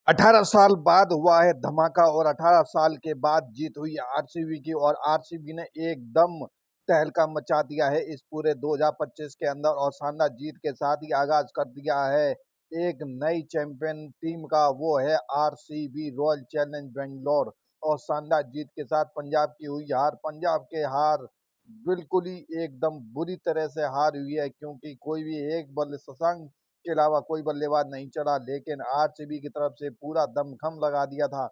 18 साल बाद हुआ है धमाका और 18 साल के बाद जीत हुई आरसीबी की और आरसीबी ने एकदम तहलका मचा दिया है इस पूरे 2025 के अंदर और शानदार जीत के साथ ही आगाज कर दिया है एक नई चैंपियन टीम का। वो है आरसीबी रॉयल चैलेंज बेंगलोर और शानदार जीत के साथ पंजाब की हुई हार। पंजाब के हार बिल्कुल ही एकदम बुरी तरह से हार हुई है क्योंकि कोई भी एक बल्ले शशांक के अलावा कोई बल्लेबाज नहीं चला, लेकिन आरसीबी की तरफ से पूरा दमखम लगा दिया था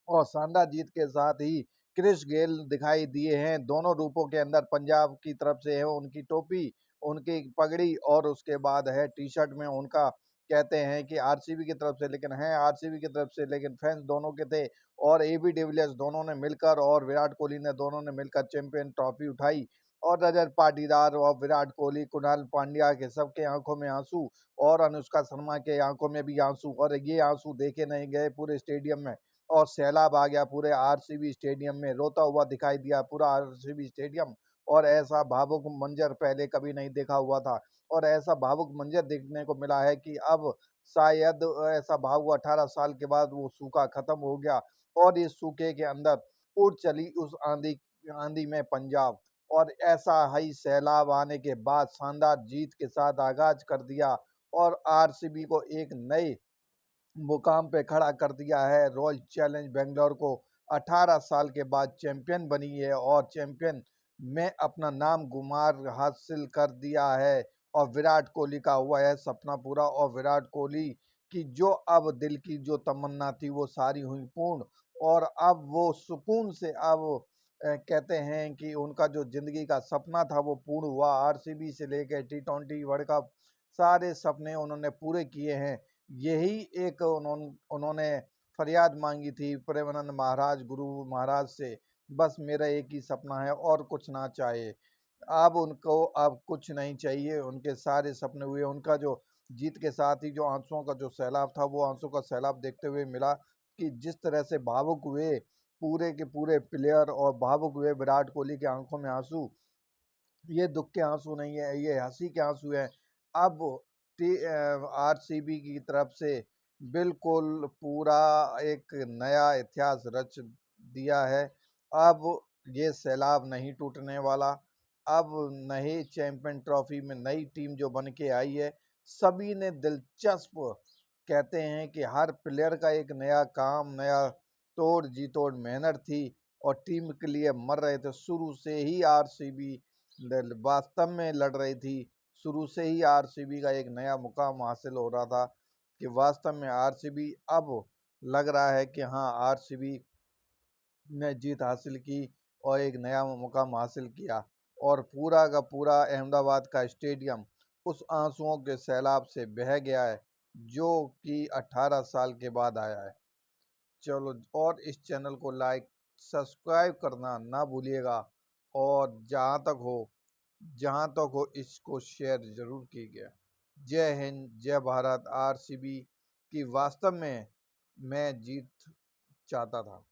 और शानदार जीत के साथ ही क्रिस गेल दिखाई दिए हैं दोनों रूपों के अंदर। पंजाब की तरफ से है उनकी टोपी, उनकी पगड़ी और उसके बाद है टी शर्ट में उनका कहते हैं कि आरसीबी की तरफ से, लेकिन है आरसीबी की तरफ से, लेकिन फैंस दोनों के थे। और एबी डिविलियर्स दोनों ने मिलकर और विराट कोहली ने दोनों ने मिलकर चैंपियन ट्रॉफी उठाई और रजत पाटीदार और विराट कोहली, कुणाल पांड्या के सबके आंखों में आंसू और अनुष्का शर्मा के आंखों में भी आंसू, और ये आंसू देखे नहीं गए पूरे स्टेडियम में और सैलाब आ गया पूरे आरसीबी स्टेडियम में, रोता हुआ दिखाई दिया पूरा आरसीबी स्टेडियम। और ऐसा भावुक मंजर पहले कभी नहीं देखा हुआ था और ऐसा भावुक मंजर देखने को मिला है कि अब शायद ऐसा भाव हुआ 18 साल के बाद वो सूखा खत्म हो गया और इस सूखे के अंदर उड़ चली उस आंधी आंधी में पंजाब। और ऐसा ही सैलाब आने के बाद शानदार जीत के साथ आगाज कर दिया और आरसीबी को एक नए मुकाम पे खड़ा कर दिया है। रॉयल चैलेंज बेंगलोर को 18 साल के बाद चैंपियन बनी है और चैंपियन में अपना नाम गुमार हासिल कर दिया है और विराट कोहली का हुआ है सपना पूरा। और विराट कोहली की जो अब दिल की जो तमन्ना थी वो सारी हुई पूर्ण और अब वो सुकून से अब कहते हैं कि उनका जो जिंदगी का सपना था वो पूर्ण हुआ। आरसीबी से लेकर T20 वर्ल्ड कप सारे सपने उन्होंने पूरे किए हैं। यही एक उन्होंने फरियाद मांगी थी प्रेमानंद महाराज गुरु महाराज से, बस मेरा एक ही सपना है और कुछ ना चाहिए। अब उनको अब कुछ नहीं चाहिए, उनके सारे सपने हुए। उनका जो जीत के साथ ही जो आंसुओं का जो सैलाब था वो आंसू का सैलाब देखते हुए मिला कि जिस तरह से भावुक हुए पूरे के पूरे प्लेयर और भावुक हुए विराट कोहली के आंखों में आंसू, ये दुख के आंसू नहीं है, ये हंसी के आंसू है। अब आरसीबी की तरफ से बिल्कुल पूरा एक नया इतिहास रच दिया है। अब ये सैलाब नहीं टूटने वाला। अब नई चैंपियन ट्रॉफी में नई टीम जो बन के आई है, सभी ने दिलचस्प कहते हैं कि हर प्लेयर का एक नया काम, नया तोड़ जी तोड़ मेहनत थी और टीम के लिए मर रहे थे। शुरू से ही आरसीबी वास्तव में लड़ रही थी, शुरू से ही आरसीबी का एक नया मुकाम हासिल हो रहा था कि वास्तव में आरसीबी अब लग रहा है कि हाँ आरसीबी ने जीत हासिल की और एक नया मुकाम हासिल किया और पूरा का पूरा अहमदाबाद का स्टेडियम उस आंसुओं के सैलाब से बह गया है जो कि 18 साल के बाद आया है। चलो, और इस चैनल को लाइक सब्सक्राइब करना ना भूलिएगा और जहाँ तक हो इसको शेयर जरूर कीजिए। जय हिंद, जय भारत। आरसीबी की वास्तव में मैं जीत चाहता था।